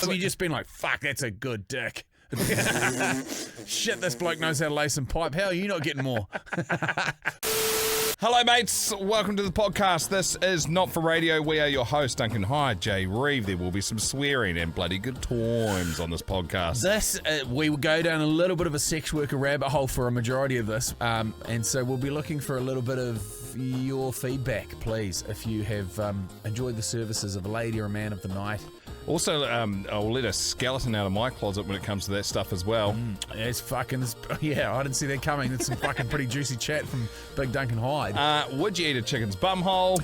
Have you just been like, fuck, that's a good dick? Shit, this bloke knows how to lay some pipe. How are you not getting more? Hello, mates. Welcome to the podcast. This is Not For Radio. We are your hosts, Duncan Hyde, Jay Reeve. There will be some swearing and bloody good times on this podcast. We will go down a little bit of a sex worker rabbit hole for a majority of this, and so we'll be looking for a little bit of your feedback, please, if you have enjoyed the services of a lady or a man of the night. Also, I'll let a skeleton out of my closet when it comes to that stuff as well. It's fucking, yeah, I didn't see that coming. That's some fucking pretty juicy chat from Big Duncan Hyde. Would you eat a chicken's bumhole?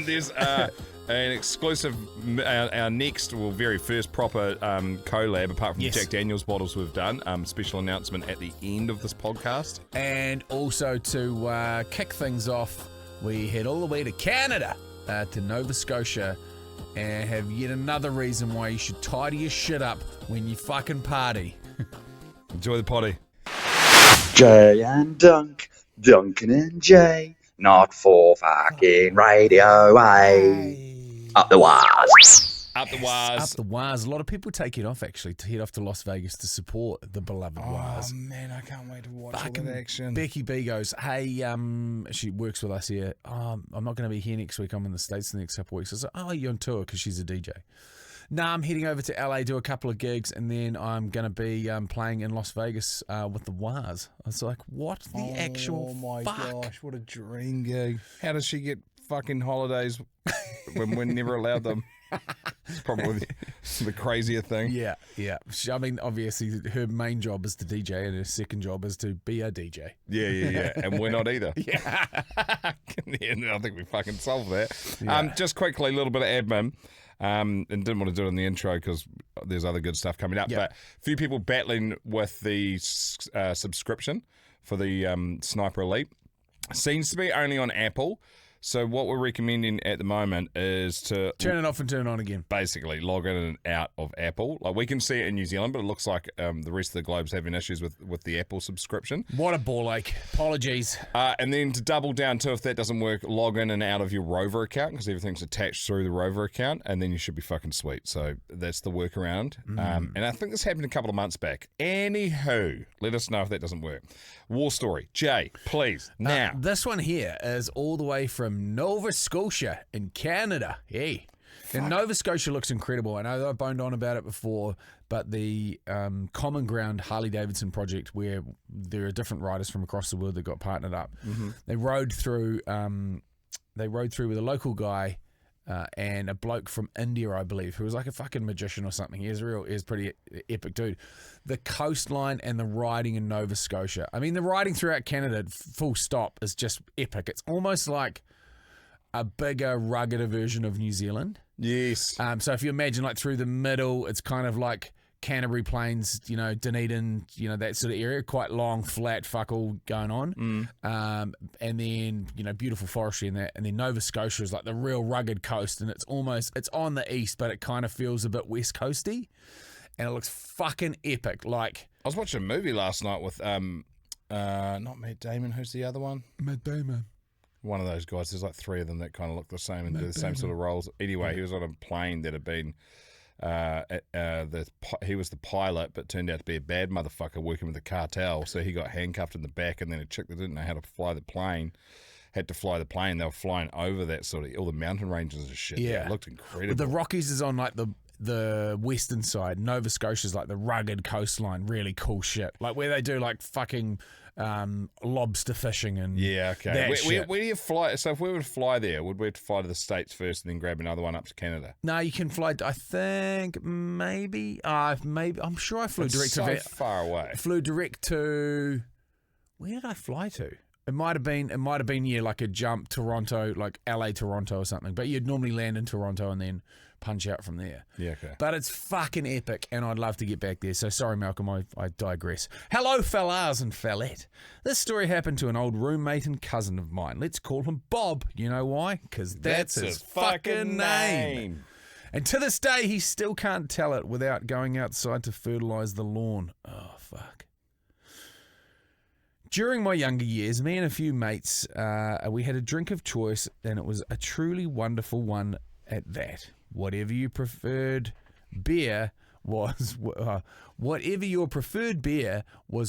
There's an exclusive, our next, very first proper collab, apart from the Jack Daniels bottles we've done, special announcement at the end of this podcast. And also to kick things off, we head all the way to Canada, to Nova Scotia, and have yet another reason why you should tidy your shit up when you fucking party. Enjoy the potty. Jay and Dunc, Duncan and Jay, not for fucking radio, Up the wires. Up the wires. Up the wires. A lot of people take it off, actually, to head off to Las Vegas to support the beloved wires. Oh, man, I can't wait to watch all that action. Becky B goes, hey, she works with us here. I'm not going to be here next week. I'm in the States the next couple of weeks. I was like, oh, you're on tour because she's a DJ. No, I'm heading over to LA, do a couple of gigs, and then I'm going to be playing in Las Vegas with the Wars. I was like, what the actual fuck? Oh, my gosh, what a dream gig. How does she get fucking holidays when we're never allowed them? It's probably the crazier thing. Yeah. I mean, obviously, her main job is to DJ, and her second job is to be a DJ. Yeah. And we're not either. Yeah. I think we fucking solved that. Yeah. Just quickly, a little bit of admin. And didn't want to do it in the intro because there's other good stuff coming up. Yep. But a few people battling with the subscription for the Sniper Elite. Seems to be only on Apple. So what we're recommending at the moment is to turn it off and turn it on again. Basically, log in and out of Apple. Like, we can see it in New Zealand, but it looks like the rest of the globe's having issues with the Apple subscription. What a ball ache. Apologies. And then to double down too, if that doesn't work, log in and out of your Rover account because everything's attached through the Rover account, and then you should be fucking sweet. So that's the workaround. And I think this happened a couple of months back. Anywho, let us know if that doesn't work. War story. Jay, please. Now. This one here is all the way from Nova Scotia in Canada. Hey. And Nova Scotia looks incredible. I know I boned on about it before, but the Common Ground Harley-Davidson project, where there are different riders from across the world that got partnered up, they rode through with a local guy and a bloke from India, I believe, who was like a fucking magician or something. He's pretty epic dude. The coastline and the riding in Nova Scotia. I mean, the riding throughout Canada, full stop, is just epic. It's almost like a bigger, ruggeder version of New Zealand. Yes. So if you imagine like through the middle, it's kind of like Canterbury Plains, Dunedin, that sort of area, quite long, flat, fuck all going on. And then, beautiful forestry in that. And then Nova Scotia is like the real rugged coast, and it's on the east, but it kind of feels a bit west coasty. And it looks fucking epic. Like, I was watching a movie last night with, not Matt Damon, who's the other one? Matt Damon. One of those guys. There's like three of them that kind of look the same and do the same sort of roles. Anyway, he was on a plane that had been, he was the pilot, but turned out to be a bad motherfucker working with the cartel. So he got handcuffed in the back, and then a chick that didn't know how to fly the plane had to fly the plane. They were flying over that sort of all the mountain ranges and shit. Yeah, it looked incredible. But the Rockies is on like the western side. Nova Scotia's like the rugged coastline. Really cool shit. Like where they do like fucking lobster fishing and Where do you fly? So if we were to fly there, would we have to fly to the States first and then grab another one up to Canada? No, you can fly. I think maybe. I'm sure I flew direct so to far away. Flew direct to. Where did I fly to? It might have been like a jump Toronto, like LA Toronto or something. But you'd normally land in Toronto and then punch out from there. Yeah, okay. But it's fucking epic, and I'd love to get back there. So sorry, Malcolm, I digress. Hello, fellas and fellette. This story happened to an old roommate and cousin of mine. Let's call him Bob. You know why? Because that's his fucking name. And to this day, he still can't tell it without going outside to fertilise the lawn. Oh, fuck. During my younger years, me and a few mates, we had a drink of choice, and it was a truly wonderful one at that. Whatever your preferred beer was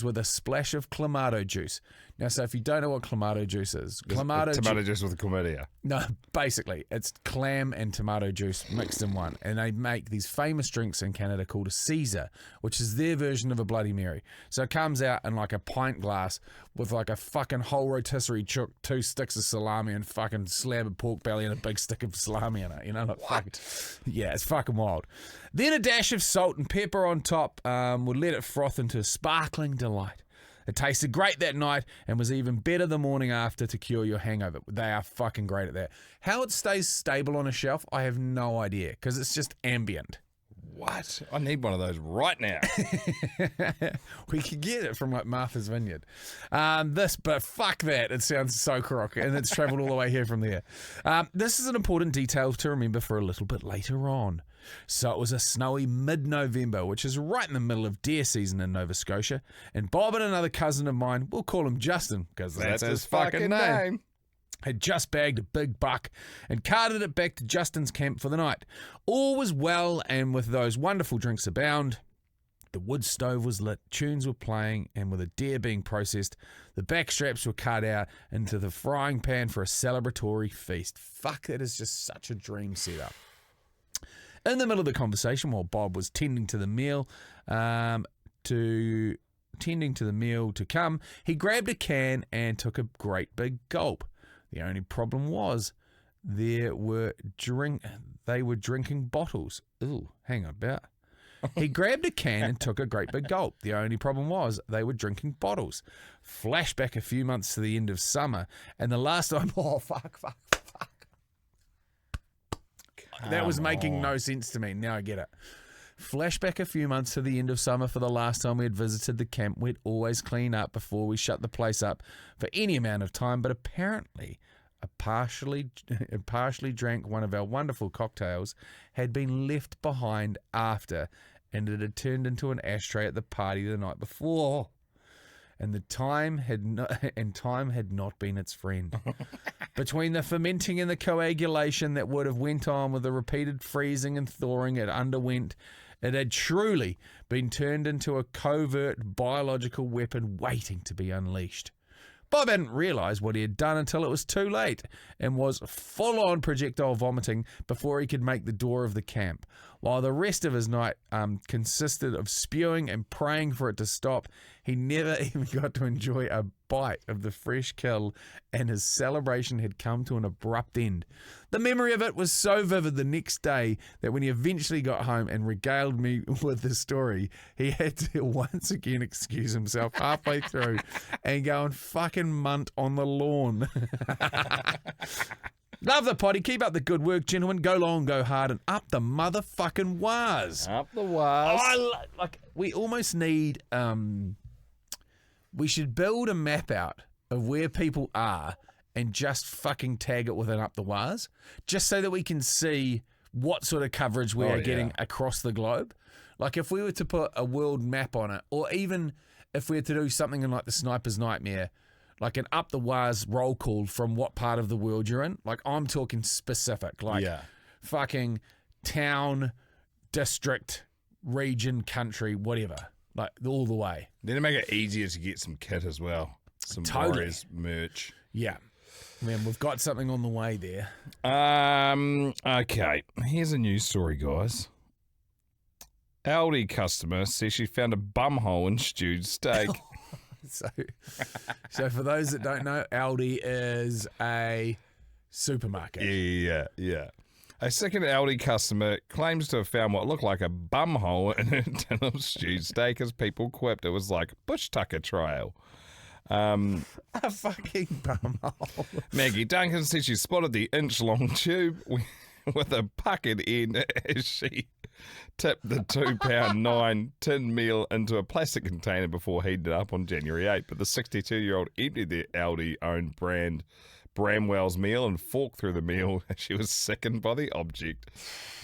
with a splash of Clamato juice. Now, so if you don't know what Clamato juice is, Tomato juice with chlamydia. No, basically, it's clam and tomato juice mixed in one. And they make these famous drinks in Canada called a Caesar, which is their version of a Bloody Mary. So it comes out in like a pint glass with like a fucking whole rotisserie chook, 2 sticks of salami and fucking slab of pork belly and a big stick of salami in it. You know, like what? Yeah, it's fucking wild. Then a dash of salt and pepper on top would let it froth into a sparkling delight. It tasted great that night and was even better the morning after to cure your hangover. They are fucking great at that. How it stays stable on a shelf, I have no idea, because it's just ambient. What? I need one of those right now. We could get it from like Martha's Vineyard. But fuck that. It sounds so crook, and it's travelled all the way here from there. This is an important detail to remember for a little bit later on. So it was a snowy mid-November, which is right in the middle of deer season in Nova Scotia, and Bob and another cousin of mine, we'll call him Justin, because that's his fucking name, had just bagged a big buck and carted it back to Justin's camp for the night. All was well, and with those wonderful drinks abound, the wood stove was lit, tunes were playing, and with a deer being processed, the backstraps were cut out into the frying pan for a celebratory feast. Fuck, that is just such a dream setup. In the middle of the conversation, while Bob was tending to the meal to come, he grabbed a can and took a great big gulp. The only problem was they were drinking bottles. Ooh, hang on about. He grabbed a can and took a great big gulp. The only problem was they were drinking bottles. Flashback a few months to the end of summer, and the last time, fuck. That was making no sense to me. Now I get it. Flashback a few months to the end of summer for the last time we had visited the camp. We'd always clean up before we shut the place up for any amount of time, but apparently a partially drank one of our wonderful cocktails had been left behind after, and it had turned into an ashtray at the party the night before. And time had not been its friend. Between the fermenting and the coagulation that would have went on with the repeated freezing and thawing it underwent, it had truly been turned into a covert biological weapon waiting to be unleashed. Bob hadn't realised what he had done until it was too late, and was full-on projectile vomiting before he could make the door of the camp. While the rest of his night consisted of spewing and praying for it to stop, he never even got to enjoy a bite of the fresh kill, and his celebration had come to an abrupt end. The memory of it was so vivid the next day that when he eventually got home and regaled me with the story, he had to once again excuse himself halfway through and go and fucking munt on the lawn. Love the potty. Keep up the good work, gentlemen. Go long, go hard, and up the motherfucking waz. Up the waz. We almost need... we should build a map out of where people are and just fucking tag it with an up the waz, just so that we can see what sort of coverage we are getting across the globe. Like if we were to put a world map on it, or even if we were to do something in like the Sniper's Nightmare, like an up the waz roll call from what part of the world you're in. Like I'm talking specific, like fucking town, district, region, country, whatever. Like all the way. Then to make it easier to get some kit as well. Some Warriors merch. Yeah. Man, we've got something on the way there. Okay. Here's a news story, guys. Aldi customer says she found a bumhole in stewed steak. So for those that don't know, Aldi is a supermarket. Yeah. A second Aldi customer claims to have found what looked like a bumhole in a tin of stewed steak, as people quipped. It was like bush tucker trail. A fucking bumhole. Maggie Duncan said she spotted the inch-long tube with a puckered end as she tipped the 2-pound 9 tin meal into a plastic container before heating it up on January 8. But the 62-year-old emptied the Aldi-owned brand Bramwell's meal and forked through the meal. She was sickened by the object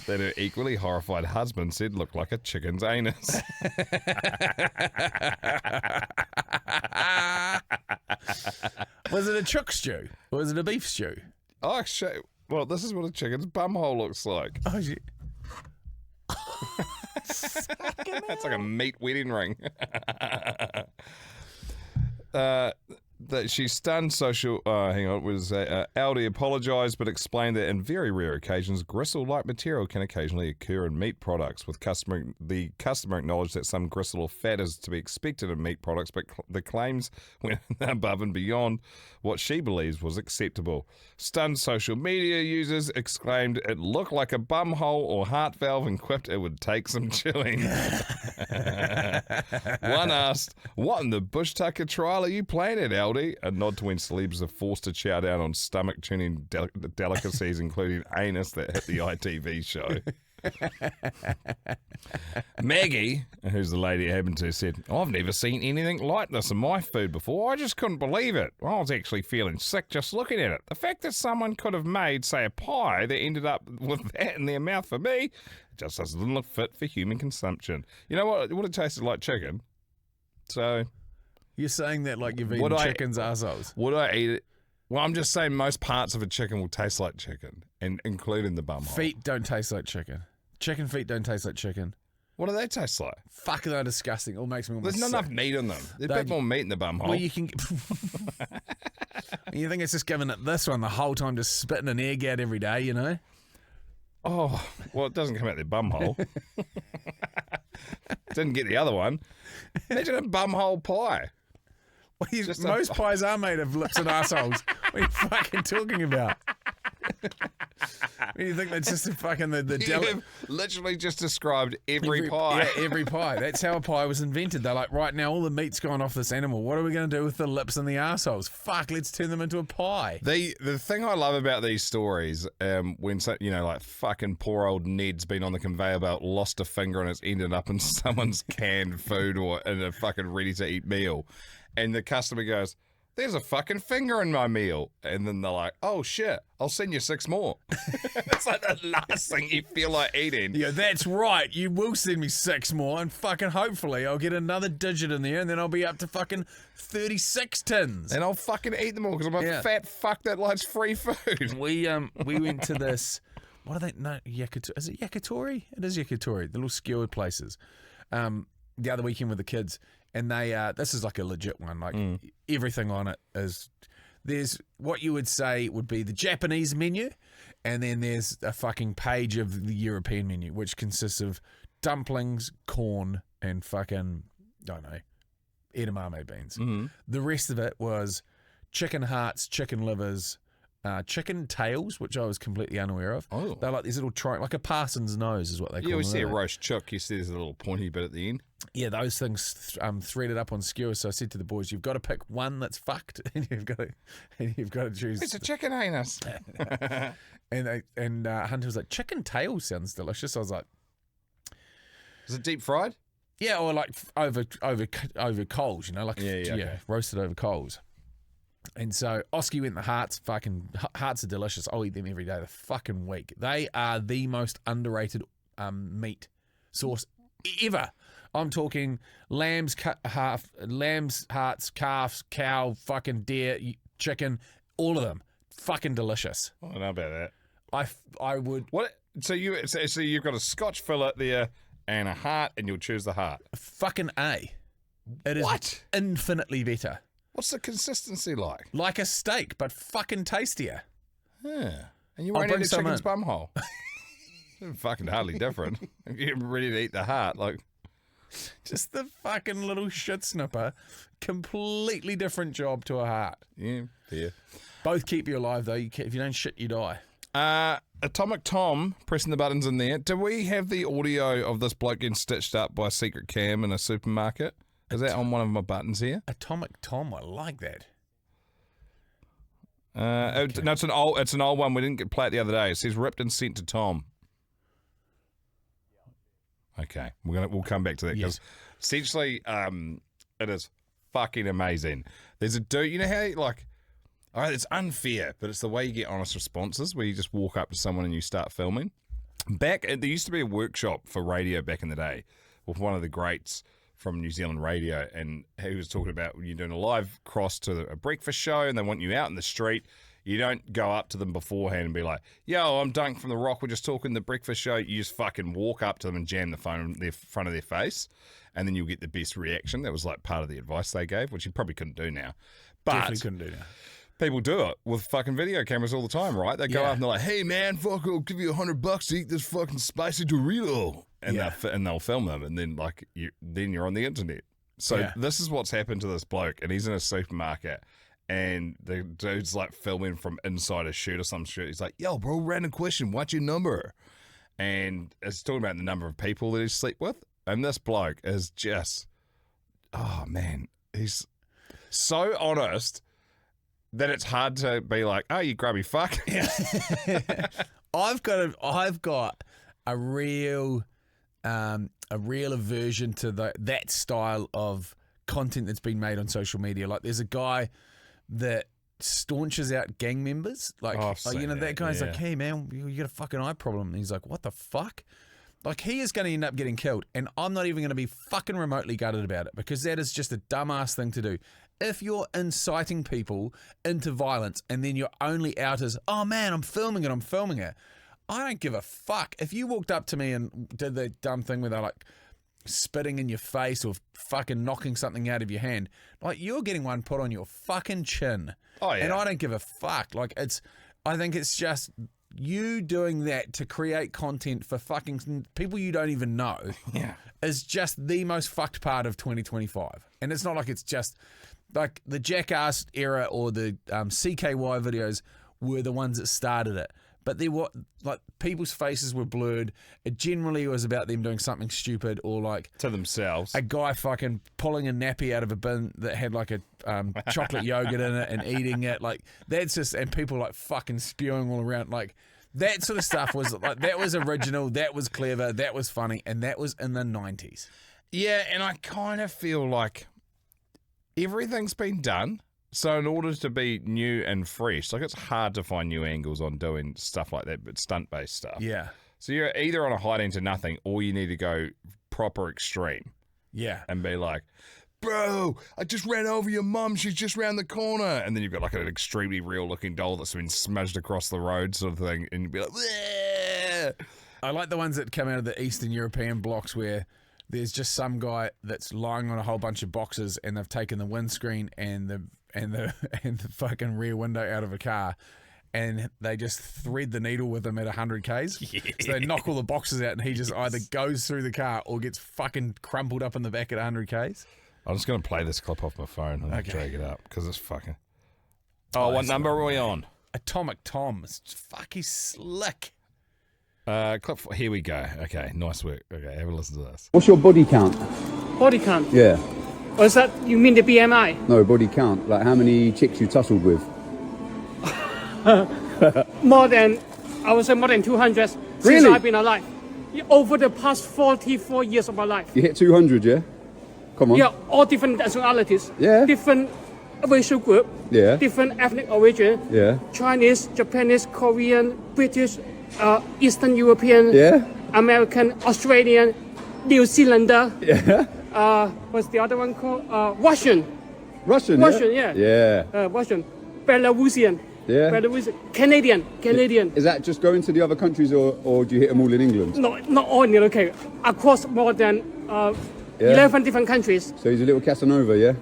that her equally horrified husband said looked like a chicken's anus. Was it a chook stew? Or was it a beef stew? Oh, shit. Well, this is what a chicken's bumhole looks like. Oh, shit. It's like a meat wedding ring. That she stunned social. Hang on, it was Aldi apologised, but explained that in very rare occasions, gristle-like material can occasionally occur in meat products. The customer acknowledged that some gristle or fat is to be expected in meat products, but the claims went above and beyond what she believes was acceptable. Stunned social media users exclaimed it looked like a bum hole or heart valve and quipped it would take some chewing. One asked, "What in the bush tucker trial are you playing at, Aldi?" A nod to when celebs are forced to chow down on stomach-tuning delicacies, including anus, that hit the ITV show. Maggie, who's the lady it happened to, said, "I've never seen anything like this in my food before. I just couldn't believe it. I was actually feeling sick just looking at it. The fact that someone could have made, say, a pie that ended up with that in their mouth for me, just doesn't look fit for human consumption." You know what? It would have tasted like chicken. So... You're saying that like you've eaten chicken's arseholes. Would I eat it? Well, I'm just saying most parts of a chicken will taste like chicken, and including the bum hole. Feet don't taste like chicken. Chicken feet don't taste like chicken. What do they taste like? Fuck, they're disgusting. It all makes me want to There's not enough meat in them. There's a bit more meat in the bum hole. Well, you can... You think it's just giving it this one the whole time, just spitting an egg out every day, you know? Oh, well, it doesn't come out their bum hole. Didn't get the other one. Imagine a bum hole pie. Most pies are made of lips and assholes. What are you fucking talking about? You think that's just a fucking the You have literally just described every pie. Yeah, every pie. That's how a pie was invented. They're like, right now all the meat's gone off this animal. What are we going to do with the lips and the assholes? Fuck, let's turn them into a pie. The thing I love about these stories, when like fucking poor old Ned's been on the conveyor belt, lost a finger, and it's ended up in someone's canned food or in a fucking ready to eat meal. And the customer goes, "There's a fucking finger in my meal." And then they're like, "Oh shit, I'll send you 6 more." It's like the last thing you feel like eating. Yeah, that's right. You will send me 6 more, and fucking hopefully I'll get another digit in there, and then I'll be up to fucking 36 tins. And I'll fucking eat them all because I'm a fat fuck that likes free food. We went to this. What are they? No, Yakitori. Is it Yakitori? It is Yakitori. The little skewered places. The other weekend with the kids. And they, this is like a legit one. Like everything on it is, there's what you would say would be the Japanese menu, and then there's a fucking page of the European menu, which consists of dumplings, corn, and fucking, I don't know, edamame beans. Mm-hmm. The rest of it was chicken hearts, chicken livers, chicken tails, which I was completely unaware of. Oh. They're like these little like a parson's nose is what they call them. You always see a roast chook. You see there's a little pointy bit at the end. Yeah, those things threaded up on skewers. So I said to the boys, "You've got to pick one that's fucked, and you've got to choose." It's a chicken anus. and Hunter was like, "Chicken tail sounds delicious." I was like, "Is it deep fried?" Yeah, or like over coals, you know, like roasted over coals. And so Oski went the hearts. Fucking hearts are delicious. I'll eat them every day of the fucking week. They are the most underrated meat source ever. I'm talking lambs, hearts, calves, cow, fucking deer, chicken, all of them. Fucking delicious. I don't know about that. I would. What? So you've got a Scotch fillet there and a heart, and you'll choose the heart. Fucking A. It is infinitely better. What's the consistency like? Like a steak, but fucking tastier. Yeah. And you won't eat a chicken's bumhole. Fucking hardly different. If you're ready to eat the heart, like. Just the fucking little shit snipper. Completely different job to a heart. Yeah, fair. Both keep you alive, though. If you don't shit, you die. Atomic Tom pressing the buttons in there. Do we have the audio of this bloke getting stitched up by Secret Cam in a supermarket? Is that on one of my buttons here? Atomic Tom, I like that. Okay. No, it's an old one. We didn't play it the other day. It says ripped and sent to Tom. Okay, we'll come back to that because essentially, it is fucking amazing. There's a dude, you know how All right, it's unfair, but it's the way you get honest responses, where you just walk up to someone and you start filming. There used to be a workshop for radio back in the day with one of the greats from New Zealand radio, and he was talking about when you're doing a live cross to a breakfast show and they want you out in the street, you don't go up to them beforehand and be like, yo, I'm Dunc from The Rock, we're just talking the breakfast show. You just fucking walk up to them and jam the phone in front of their face, and then you'll get the best reaction. That was like part of the advice they gave, which you probably couldn't do now. But Definitely couldn't do now. people do it with fucking video cameras all the time, right? They go up and they're like, hey, man, fuck, I'll give you $100 to eat this fucking spicy Dorito. And, they'll film them, and then then you're on the internet. So this is what's happened to this bloke, and he's in a supermarket, and the dude's like filming from inside a shoot or some shit. He's like, yo, bro, random question, what's your number? And it's talking about the number of people that he sleep with. And this bloke is just, oh, man, he's so honest that it's hard to be like, oh, you grubby fuck. I've got a real aversion to that style of content that's been made on social media. Like, there's a guy that staunches out gang members. Like, that guy's like, hey, man, you got a fucking eye problem. And he's like, what the fuck? Like, he is going to end up getting killed, and I'm not even going to be fucking remotely gutted about it, because that is just a dumbass thing to do. If you're inciting people into violence and then you're only out as, oh man, I'm filming it, I don't give a fuck. If you walked up to me and did the dumb thing where they're like spitting in your face or fucking knocking something out of your hand, like, you're getting one put on your fucking chin. Oh yeah. And I don't give a fuck. Like, I think it's just you doing that to create content for fucking people you don't even know is just the most fucked part of 2025. And it's not like it's just like the Jackass era or the CKY videos were the ones that started it. But they were like, people's faces were blurred. It generally was about them doing something stupid, or like to themselves. A guy fucking pulling a nappy out of a bin that had like a chocolate yogurt in it and eating it. Like, that's just, and people like fucking spewing all around. Like, that sort of stuff was like, that was original, that was clever, that was funny, and that was in the 90s. Yeah, and I kind of feel like everything's been done. So in order to be new and fresh, like, it's hard to find new angles on doing stuff like that, but stunt-based stuff. Yeah. So you're either on a hiding to nothing, or you need to go proper extreme. Yeah. And be like, bro, I just ran over your mum, she's just round the corner. And then you've got like an extremely real-looking doll that's been smudged across the road sort of thing, and you'd be like, bleh. I like the ones that come out of the Eastern European blocks where there's just some guy that's lying on a whole bunch of boxes, and they've taken the windscreen and the fucking rear window out of a car, and they just thread the needle with him at 100 Ks. Yeah. So they knock all the boxes out, and he just either goes through the car or gets fucking crumpled up in the back at 100 Ks. I'm just going to play this clip off my phone and drag it up, because it's fucking... Oh, what number are we on? Atomic Tom. It's fucking slick. Here we go. Okay, nice work. Okay, have a listen to this. What's your body count? Body count? Yeah. Or is that, you mean the BMI? No, body count. Like, how many chicks you tussled with? More than 200 since Really? I've been alive. Over the past 44 years of my life. You hit 200, yeah? Come on. Yeah, all different nationalities. Yeah. Different racial group. Yeah. Different ethnic origin. Yeah. Chinese, Japanese, Korean, British, Eastern European. Yeah. American, Australian, New Zealander. Yeah. What's the other one called? Russian. Russian, yeah. Yeah. Russian. Belarusian. Yeah. Belarusian. Canadian. Is that just going to the other countries, or do you hit them all in England? No, not all in okay. Across more than 11 different countries. So he's a little Casanova, yeah?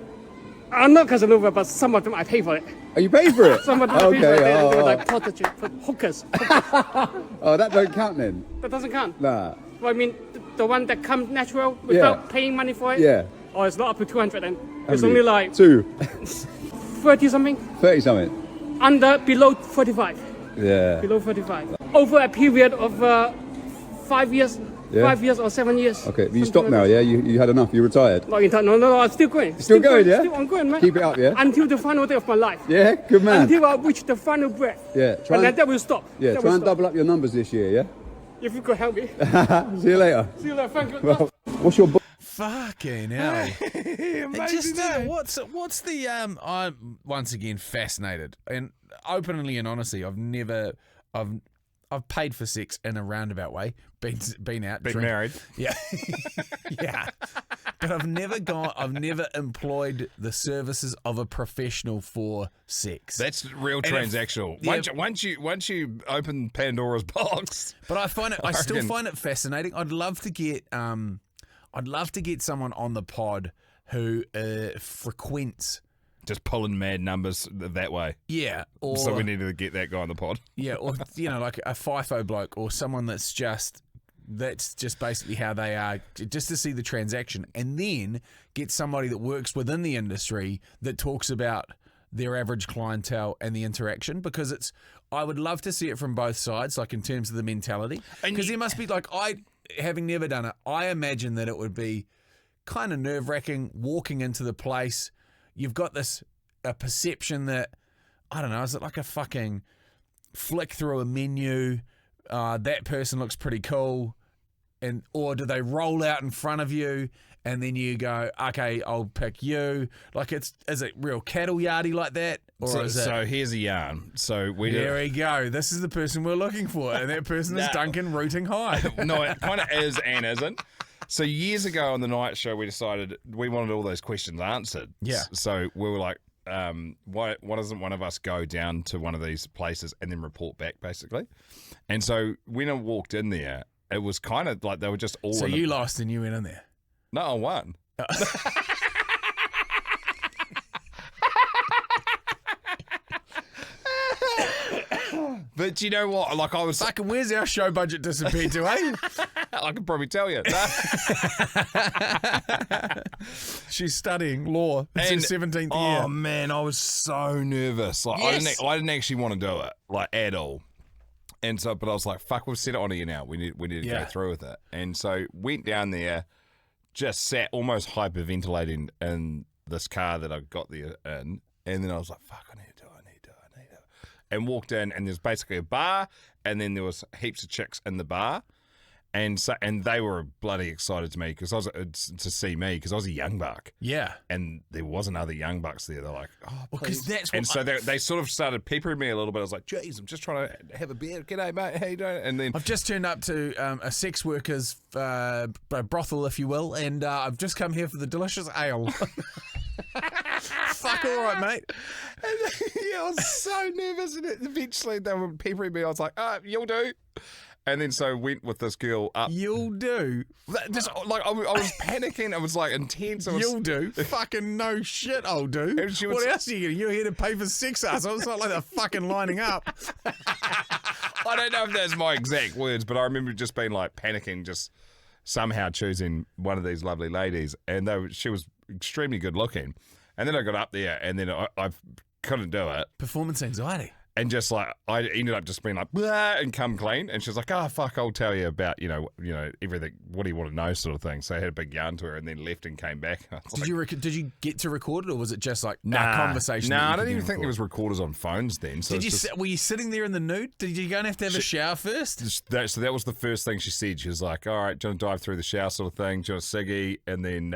I'm not Casanova, but some of them I pay for it. Oh, you pay for it? Some of them I pay for it. They're like prostitutes, hookers. Oh, that don't count then? That doesn't count. Nah. Well, I mean, the one that comes natural without paying money for it? Yeah. Oh, it's not up to 200 then. It's only like... 30 something? 30 something? Below 35. Yeah. Below 35. Over a period of 5 years. Yeah. 5 years or 7 years. Okay, but you stopped now, yeah? You had enough, you retired? No, I'm still going. Still going, yeah? I'm going, man. Keep it up, yeah? Until the final day of my life. Yeah, good man. Until I reach the final breath. Yeah, and then that will stop. Yeah, that try will and stop. double up your numbers this year, yeah? If you could help me. See you later. See you later, thank you. Well, what's your Fucking hell. Amazing, eh? What's the I'm once again fascinated, and openly and honestly, I've paid for sex in a roundabout way, been out, Been drink- married. yeah, yeah, but I've never employed the services of a professional for sex. That's real transactional. yeah. Once you open Pandora's box, But I still reckon- find it fascinating. I'd love to get someone on the pod who frequents. just pulling mad numbers that way. Yeah, or So we need to get that guy on the pod. yeah, or like a FIFO bloke or someone that's just basically how they are, just to see the transaction, and then get somebody that works within the industry that talks about their average clientele and the interaction, because I would love to see it from both sides, like in terms of the mentality, because there must be having never done it, I imagine that it would be kind of nerve-wracking walking into the place. You've got a perception that, I don't know, is it like a fucking flick through a menu? That person looks pretty cool. Or do they roll out in front of you and then you go, okay, I'll pick you? Like, is it real cattle yardy like that? Or So here's a yarn. So there we go. This is the person we're looking for. And that person is Duncan Rooting High. No, it kind of is and isn't. So years ago on the night show, we decided we wanted all those questions answered. Yeah. So we were like, why doesn't one of us go down to one of these places and then report back, basically? And so when I walked in there, it was kind of like they were just all. So you lost and you went in there. No, I won. But you know what? Like I was. Fucking, where's our show budget disappeared to, eh? I can probably tell you. She's studying law. It's her 17th year. Oh man, I was so nervous. Like Yes. I didn't actually want to do it, like at all. And so, but I was like, "Fuck, we've set it on here now. We need to Yeah. go through with it." And so went down there, just sat almost hyperventilating in this car that I got there in, and then I was like, "Fuck, I need to do it. And walked in, and there's basically a bar, and then there was heaps of chicks in the bar. And they were bloody excited to me because to see me because I was a young buck, Yeah. and there wasn't other young bucks there. They're like, oh, Because please. that's what And so they sort of started peppering me a little bit. I was like, geez, I'm just trying to have a beer. G'day, mate. How you doing? And then I've just turned up to a sex worker's brothel, if you will, and I've just come here for the delicious ale. Fuck, all right, mate. yeah, I was so nervous, and eventually they were peppering me. I was like, you'll do. And then so went with this girl up. You'll do. Just like I was panicking. I was like intense. You'll do. Fucking no shit, I'll do. And she was- What else are you getting? You're here to pay for sex, asshole. It's not like they're fucking lining up. I don't know if that's my exact words, but I remember just being like panicking, just somehow choosing one of these lovely ladies, and she was extremely good looking. And then I got up there, and then I couldn't do it. Performance anxiety. And just like I ended up just being like blah, and come clean, and she was like, "Oh fuck, I'll tell you about you know everything. What do you want to know?" sort of thing. So I had a big yarn to her, and then left and came back. I was like, Did you get to record it, or was it just like nah, a conversation? Nah, that you I don't could even then think there record? was recorders on phones then. So Did it's you? Were you sitting there in the nude? Did you go and have to have a shower first? so that was the first thing she said. She was like, "All right, do you want to dive through the shower sort of thing? Do you want a ciggy?" And then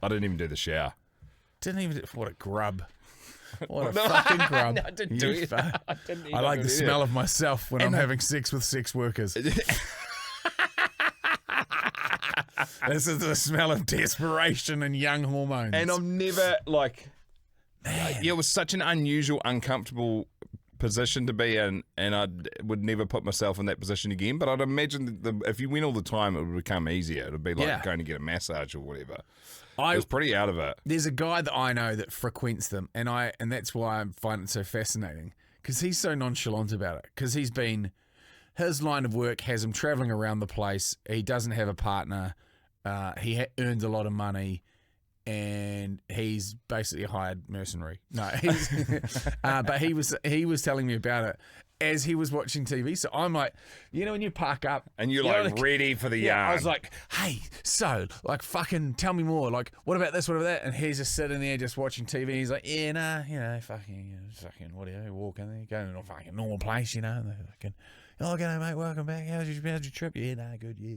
I didn't even do the shower. Didn't even. What a grub. What a fucking grub. No, I didn't You do it. fuck. I I like the smell of myself when I'm having sex with sex workers. This is the smell of desperation and young hormones. And I'm never like, yeah, it was such an unusual, uncomfortable position to be in, and I would never put myself in that position again. But I'd imagine that if you went all the time, it would become easier. It'd be like going to get a massage or whatever. I was pretty out of it. There's a guy that I know that frequents them, and that's why I find it so fascinating, because he's so nonchalant about it. Because his line of work has him traveling around the place. He doesn't have a partner. He earns a lot of money, and he's basically a hired mercenary. No, but he was telling me about it as he was watching TV. So I'm like, when you park up And you're like ready for the yarn. I was like, hey, so like fucking tell me more. Like, what about this? What about that? And he's just sitting there just watching TV. He's like, yeah, nah, fucking whatever. Walk in there, go to a fucking normal place, and they're fucking, oh, g'day, mate, welcome back. How's your trip? Yeah, nah, good, yeah.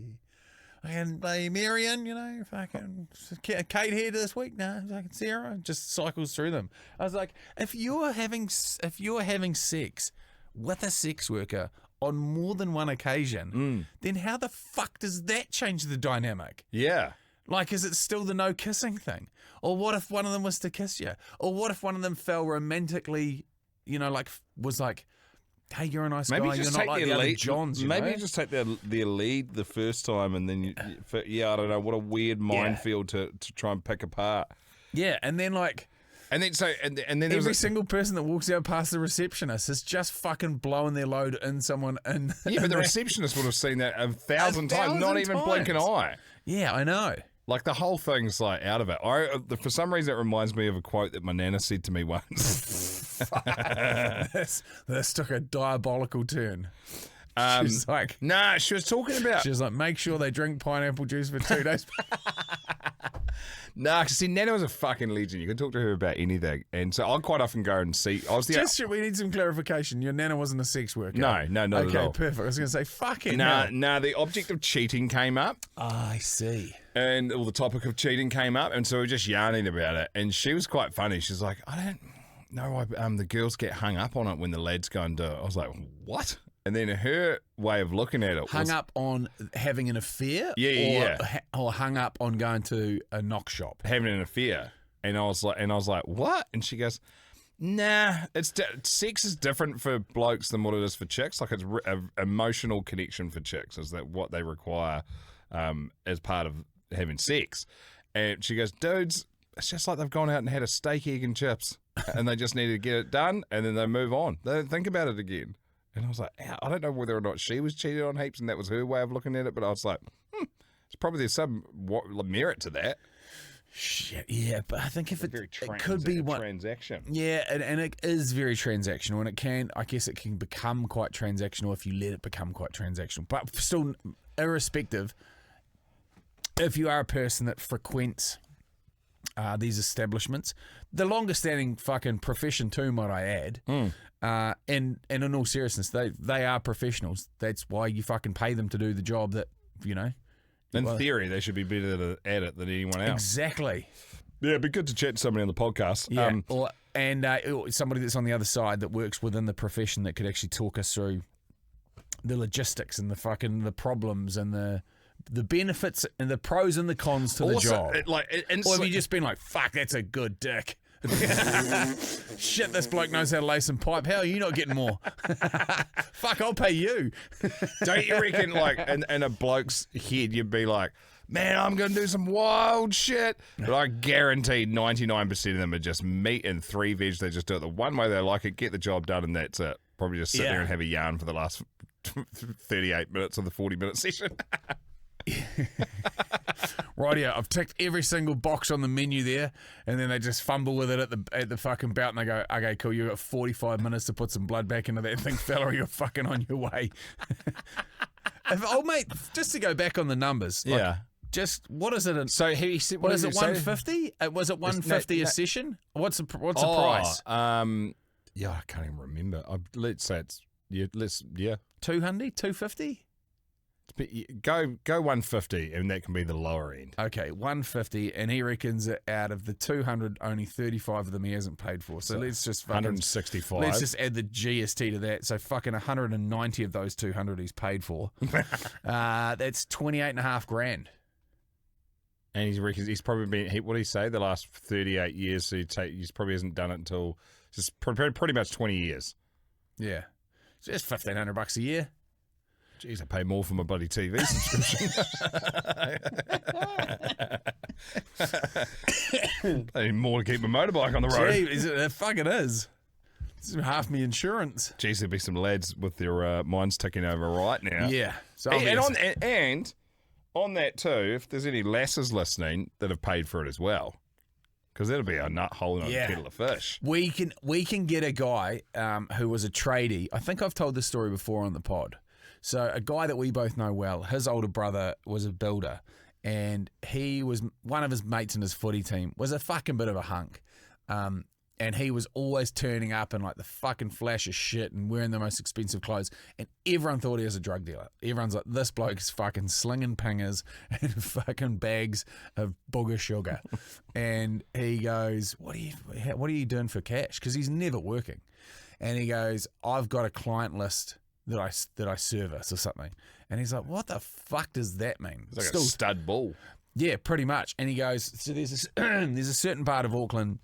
And they Marion, fucking Kate here this week. No, fucking Sarah just cycles through them. I was like, if you're having sex with a sex worker on more than one occasion, then how the fuck does that change the dynamic? Yeah. Like, is it still the no kissing thing? Or what if one of them was to kiss you? Or what if one of them fell romantically, was like, hey, you're a nice guy. You're not like the other Johns. Maybe you just take their lead the first time, and then I don't know, what a weird minefield to try and pick apart. Yeah, and then and then every single person that walks out past the receptionist is just fucking blowing their load in someone. Yeah, but the receptionist would have seen that 1,000 times, not even blink an eye. Yeah, I know. Like, the whole thing's like out of it. For some reason, it reminds me of a quote that my nana said to me once. This took a diabolical turn. She's like, nah, she was talking about. She was like, make sure they drink pineapple juice for 2 days. Nah, because Nana was a fucking legend. You can talk to her about anything. And so I'll quite often go and see. We need some clarification. Your Nana wasn't a sex worker. No, not at all. Okay, perfect. I was going to say, fucking Nah, the object of cheating came up. I see. And all the topic of cheating came up. And so we were just yarning about it. And she was quite funny. She's like, I don't know why the girls get hung up on it when the lads go and do it. I was like, what? And then her way of looking at it was... Hung up on having an affair? Or hung up on going to a knock shop? Having an affair. And I was like, what? And she goes, nah, sex is different for blokes than what it is for chicks. Like, it's an emotional connection for chicks is that what they require as part of having sex. And she goes, dudes, it's just like they've gone out and had a steak, egg and chips and they just need to get it done and then they move on. They don't think about it again. And I was like, I don't know whether or not she was cheated on heaps and that was her way of looking at it, but I was like, there's some merit to that. Shit, yeah, but I think if it could be one transaction. Yeah, and it is very transactional, and I guess it can become quite transactional if you let it become quite transactional. But still, irrespective, if you are a person that frequents these establishments, the longest standing fucking profession too, might I add. And in all seriousness, they are professionals. That's why you fucking pay them to do the job that, In theory, they should be better at it than anyone else. Exactly. Yeah, it'd be good to chat to somebody on the podcast. Yeah, or somebody that's on the other side that works within the profession that could actually talk us through the logistics and the problems and the benefits and the pros and the cons to the job. Or have you just been like, fuck, that's a good dick. Shit, this bloke knows how to lay some pipe. How are you not getting more? Fuck, I'll pay you. Don't you reckon, in a bloke's head, you'd be like, man, I'm going to do some wild shit. But I guarantee 99% of them are just meat and 3 veg. They just do it the one way they like it, get the job done, and that's it. Probably just sit there and have a yarn for the last 38 minutes of the 40-minute session. Rightio, I've ticked every single box on the menu there, and then they just fumble with it at the fucking bout, and they go, okay, cool, you've got 45 minutes to put some blood back into that thing, fella, or you're fucking on your way. Mate, just to go back on the numbers. Just, what is it? So he said, what is it, 150? Was it 150 a session? What's the price? Yeah, I can't even remember. Let's say it's, 200, 250? Go 150, and that can be the lower end. Okay, 150, and he reckons that out of the 200, only 35 of them he hasn't paid for. So let's just fucking 165. Let's just add the GST to that. So fucking 190 of those 200 he's paid for. That's 28.5 grand. And he reckons he's probably been, what did he say, the last 38 years, so he's probably hasn't done it until just pretty much 20 years. Yeah. So it's $1,500 a year. Jeez, I pay more for my bloody TV subscription. I need more to keep my motorbike on the road. Gee, it fucking is. It's half my insurance. Jeez, there'll be some lads with their minds ticking over right now. Yeah. So and on that too, if there's any lasses listening that have paid for it as well, because that'll be a whole nother kettle of fish. We can get a guy who was a tradie. I think I've told this story before on the pod. So a guy that we both know well, his older brother was a builder, and he was one of his mates in his footy team was a fucking bit of a hunk. And he was always turning up in like the fucking flash of shit and wearing the most expensive clothes. And everyone thought he was a drug dealer. Everyone's like, this bloke is fucking slinging pingers and fucking bags of booger sugar. And he goes, what are you doing for cash? Because he's never working. And he goes, I've got a client list that I service or something. And he's like, what the fuck does that mean? It's like a stud bull. Yeah, pretty much. And he goes, so there's a certain part of Auckland,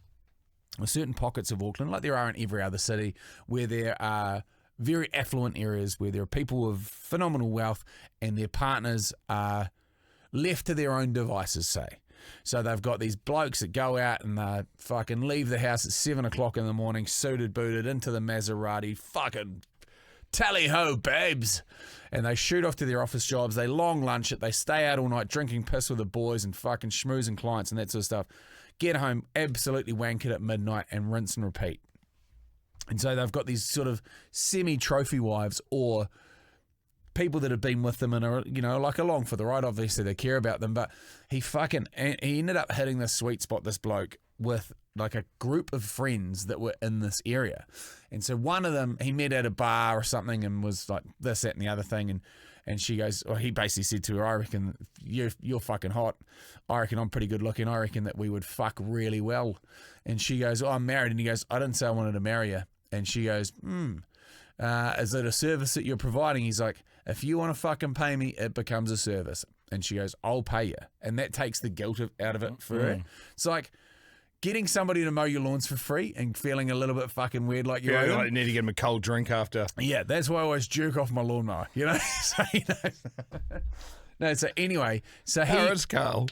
or certain pockets of Auckland, like there are in every other city, where there are very affluent areas where there are people of phenomenal wealth and their partners are left to their own devices, say. So they've got these blokes that go out and they fucking leave the house at 7 o'clock in the morning, suited, booted, into the Maserati, fucking tally-ho, babes. And they shoot off to their office jobs, they long lunch it, they stay out all night drinking piss with the boys and fucking schmoozing clients and that sort of stuff. Get home, absolutely wank it at midnight and rinse and repeat. And so they've got these sort of semi-trophy wives or people that have been with them and are, you know, like along for the ride. Obviously they care about them, but he ended up hitting this sweet spot, this bloke, with like a group of friends that were in this area. And so one of them he met at a bar or something and was like this, that and the other thing. And she goes, or he basically said to her, I reckon you're fucking hot. I reckon I'm pretty good looking. I reckon that we would fuck really well. And she goes, oh, I'm married. And he goes, I didn't say I wanted to marry you. And she goes, is it a service that you're providing? He's like, if you want to fucking pay me, it becomes a service. And she goes, I'll pay you. And that takes the guilt out of it for her. It's like getting somebody to mow your lawns for free and feeling a little bit fucking weird like you're like you need to get him a cold drink after. Yeah, that's why I always jerk off my lawnmower, you know? So, you know. No, so anyway, so he... Harris Carl.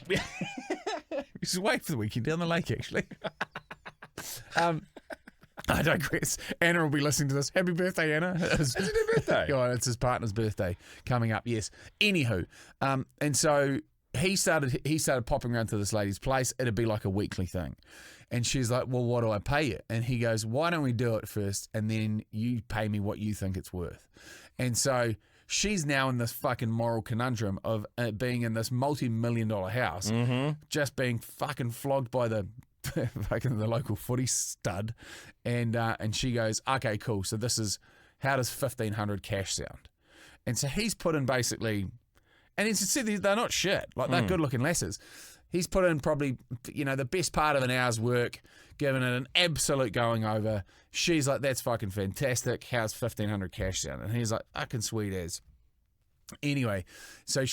He's away for the weekend down the lake, actually. I digress. Anna will be listening to this. Happy birthday, Anna. It's their birthday. Oh, it's his partner's birthday coming up, yes. Anywho, and so he started popping around to this lady's place. It'd be like a weekly thing. And she's like, well, what do I pay you? And he goes, why don't we do it first and then you pay me what you think it's worth? And so she's now in this fucking moral conundrum of being in this multi-million-dollar house, just being fucking flogged by the fucking the local footy stud. And she goes, okay, cool. So this is, how does 1,500 cash sound? And so he's put in basically... And it's said they're not shit. Like, they're good-looking lasses. He's put in probably, you know, the best part of an hour's work, given it an absolute going over. She's like, that's fucking fantastic. How's 1,500 cash sound? And he's like, fucking sweet as. Anyway, so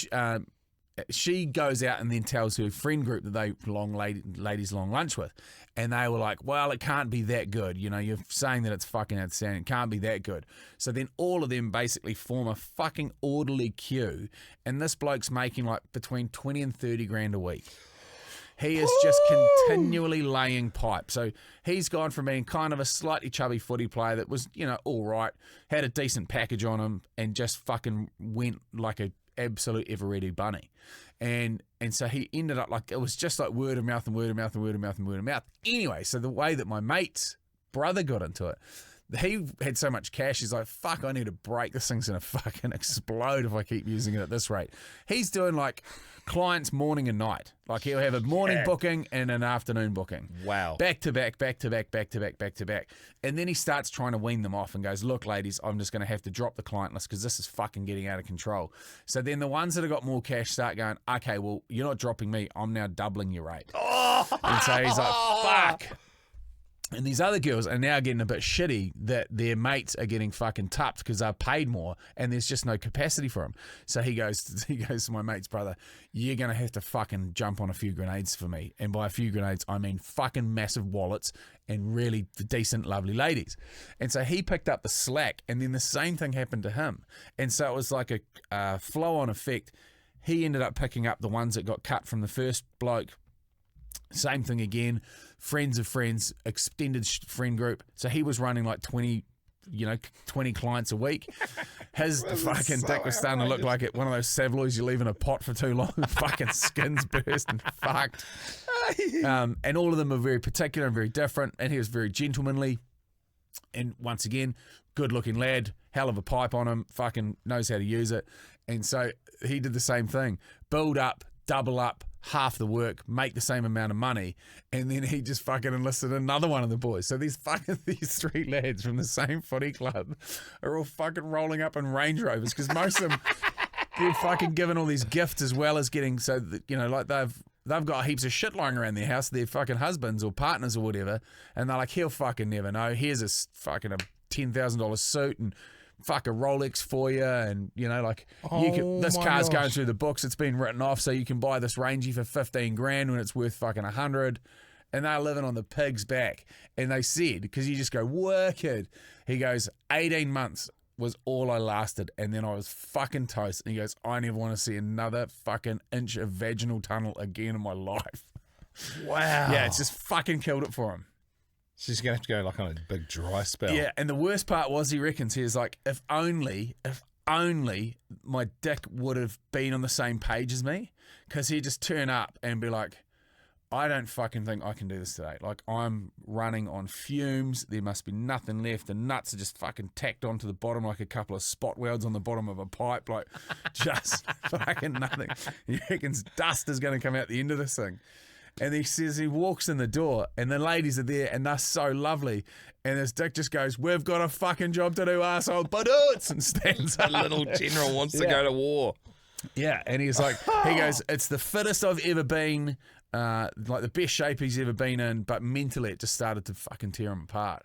she goes out and then tells her friend group that they ladies long lunch with. And they were like, well, it can't be that good. You know, you're saying that it's fucking outstanding. It can't be that good. So then all of them basically form a fucking orderly queue. And this bloke's making like between 20 and 30 grand a week. He is just continually laying pipe. So he's gone from being kind of a slightly chubby footy player that was, you know, all right, had a decent package on him and just fucking went like a absolute ever-ready bunny. And so he ended up like, it was just like word of mouth and word of mouth and word of mouth and word of mouth. Anyway, so the way that my mate's brother got into it, he had so much cash, he's like, fuck, I need to break. This thing's going to fucking explode if I keep using it at this rate. He's doing like clients morning and night. Like he'll have a morning booking and an afternoon booking. Wow. Back to back, back to back, back to back, back to back. And then he starts trying to wean them off and goes, look, ladies, I'm just going to have to drop the client list because this is fucking getting out of control. So then the ones that have got more cash start going, okay, well, you're not dropping me. I'm now doubling your rate. And so he's like, fuck. And these other girls are now getting a bit shitty that their mates are getting fucking tupped because they're paid more and there's just no capacity for them. So he goes to my mate's brother, you're going to have to fucking jump on a few grenades for me. And by a few grenades, I mean fucking massive wallets and really decent, lovely ladies. And so he picked up the slack and then the same thing happened to him. And so it was like a flow-on effect. He ended up picking up the ones that got cut from the first bloke. Same thing again, friends of friends, extended friend group. So he was running like 20 clients a week. His fucking dick was starting to look like one of those Savloys you leave in a pot for too long. Fucking skins burst and fucked. And all of them are very particular and very different. And he was very gentlemanly. And once again, good looking lad, hell of a pipe on him, fucking knows how to use it. And so he did the same thing. Build up double up half the work, make the same amount of money, and then he just fucking enlisted another one of the boys. So these 3 lads from the same footy club are all fucking rolling up in Range Rovers because most of them get fucking given all these gifts as well as getting, so that, you know, like they've got heaps of shit lying around their house, their fucking husbands or partners or whatever, and they're like, he'll fucking never know. Here's a fucking a $10,000 suit and fuck a Rolex for you, and you know, like this car's going through the books, it's been written off, so you can buy this Rangy for 15 grand when it's worth fucking 100, and they're living on the pig's back. And they said, because you just go, wicked, he goes, 18 months was all I lasted, and then I was fucking toast. And he goes, I never want to see another fucking inch of vaginal tunnel again in my life. Wow. Yeah, it's just fucking killed it for him. She's going to have to go like on a big dry spell. Yeah, and the worst part was, he reckons, he was like, if only my dick would have been on the same page as me, because he'd just turn up and be like, I don't fucking think I can do this today. Like, I'm running on fumes. There must be nothing left. The nuts are just fucking tacked onto the bottom like a couple of spot welds on the bottom of a pipe. Like, just fucking nothing. He reckons dust is going to come out the end of this thing. And he says he walks in the door and the ladies are there and they're so lovely. And his dick just goes, we've got a fucking job to do, asshole. Badoots! And stands up. A little general wants to go to war. Yeah, and he's like, he goes, it's the fittest I've ever been, like the best shape he's ever been in, but mentally it just started to fucking tear him apart.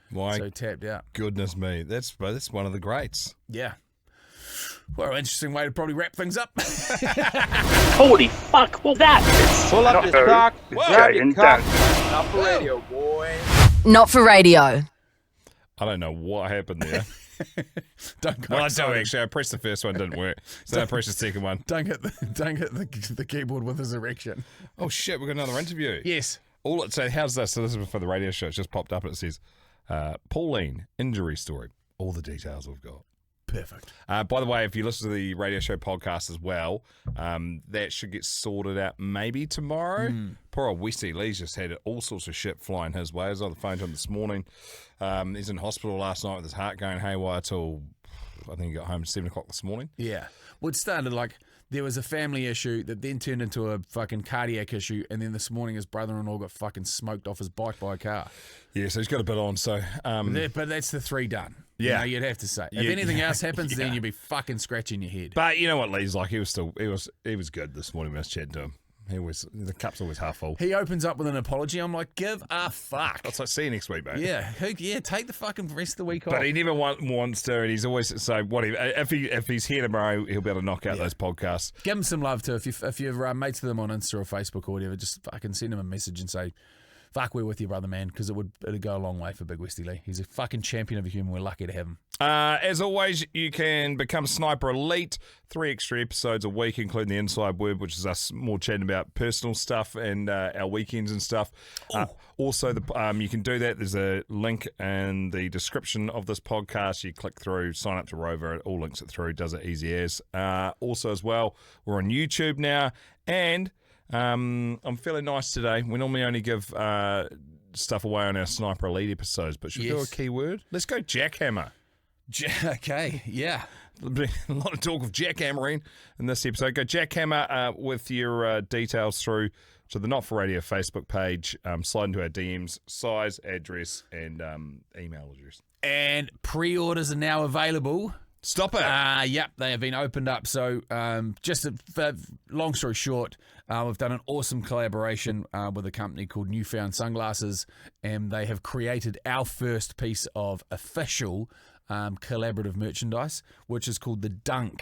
My So he tapped out. goodness me. That's one of the greats. Yeah. Well, interesting way to probably wrap things up. Holy fuck, what's that? Pull up your cock, grab Jay your and cock. Dunc. Not for radio, boy. Not for radio. I don't know what happened there. Don't Well, I do actually. I pressed the first one, didn't work. So I pressed the second one. Don't hit the keyboard with his erection. Oh shit, we've got another interview. Yes. So how's this? So this is for the radio show. It's just popped up and it says, Pauline, injury story. All the details we've got. Perfect. By the way, if you listen to the radio show podcast as well, that should get sorted out maybe tomorrow. Poor old Westy Lee's just had all sorts of shit flying his way. I was on the phone to him this morning. He's in hospital last night with his heart going haywire till, I think he got home at 7 o'clock this morning. Yeah. Well, it started like there was a family issue that then turned into a fucking cardiac issue, and then this morning his brother-in-law got fucking smoked off his bike by a car. Yeah, so he's got a bit on. So, But that's the 3 done. Yeah. You know, you'd have to say. If Yeah. anything else happens, Yeah. then you'd be fucking scratching your head. But you know what Lee's like? He was good this morning when I was chatting to him. The cup's always half full. He opens up with an apology. I'm like, give a fuck. It's like, see you next week, mate. Yeah, take the fucking rest of the week off. But he never wants to, and he's always so. If he's here tomorrow, he'll be able to knock out those podcasts. Give him some love too. If you're mates with him on Insta or Facebook or whatever, just fucking send him a message and say, fuck, we're with you, brother, man, because it'd go a long way for Big Westy Lee. He's a fucking champion of a human. We're lucky to have him. As always, you can become Sniper Elite. 3 extra episodes a week, including the Inside Word, which is us more chatting about personal stuff and our weekends and stuff. Also, you can do that. There's a link in the description of this podcast. You click through, sign up to Rover. It all links it through. Does it easy as. Also, as well, we're on YouTube now. And I'm feeling nice today. We normally only give stuff away on our Sniper Elite episodes, but should we do a keyword? Let's go jackhammer. Okay, yeah. A lot of talk of jackhammering in this episode. Go jackhammer with your details through to the Not For Radio Facebook page. Slide into our DMs, size, address, and email address. And pre-orders are now available. Stop it. Yep, they have been opened up. So long story short, we've done an awesome collaboration with a company called Newfound Sunglasses, and they have created our first piece of official collaborative merchandise, which is called the Dunc.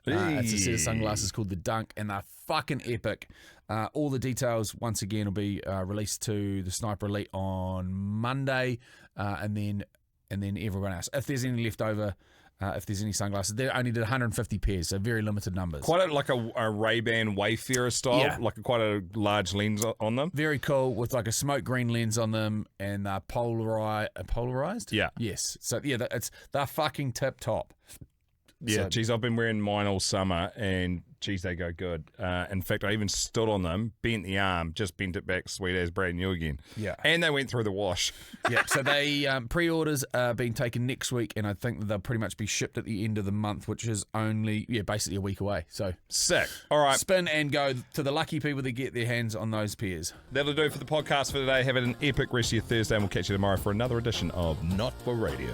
It's a set of sunglasses called the Dunc, and they're fucking epic. All the details, once again, will be released to the Sniper Elite on Monday, and then everyone else. If there's any left over, if there's any sunglasses, they only did 150 pairs, so very limited numbers. Quite like a Ray-Ban Wayfarer style, like quite a large lens on them. Very cool, with like a smoke green lens on them, and they're polarized. Yeah. Yes. So yeah, they're fucking tip top. Yeah, So- geez, I've been wearing mine all summer, and geez, they go good. In fact, I even stood on them, bent the arm, just bent it back, sweet as brand new again. Yeah. And they went through the wash. Yeah, so they pre-orders are being taken next week, and I think that they'll pretty much be shipped at the end of the month, which is only, basically a week away. So Sick. All right. spin and go to the lucky people that get their hands on those pairs. That'll do for the podcast for today. Have an epic rest of your Thursday, and we'll catch you tomorrow for another edition of Not For Radio.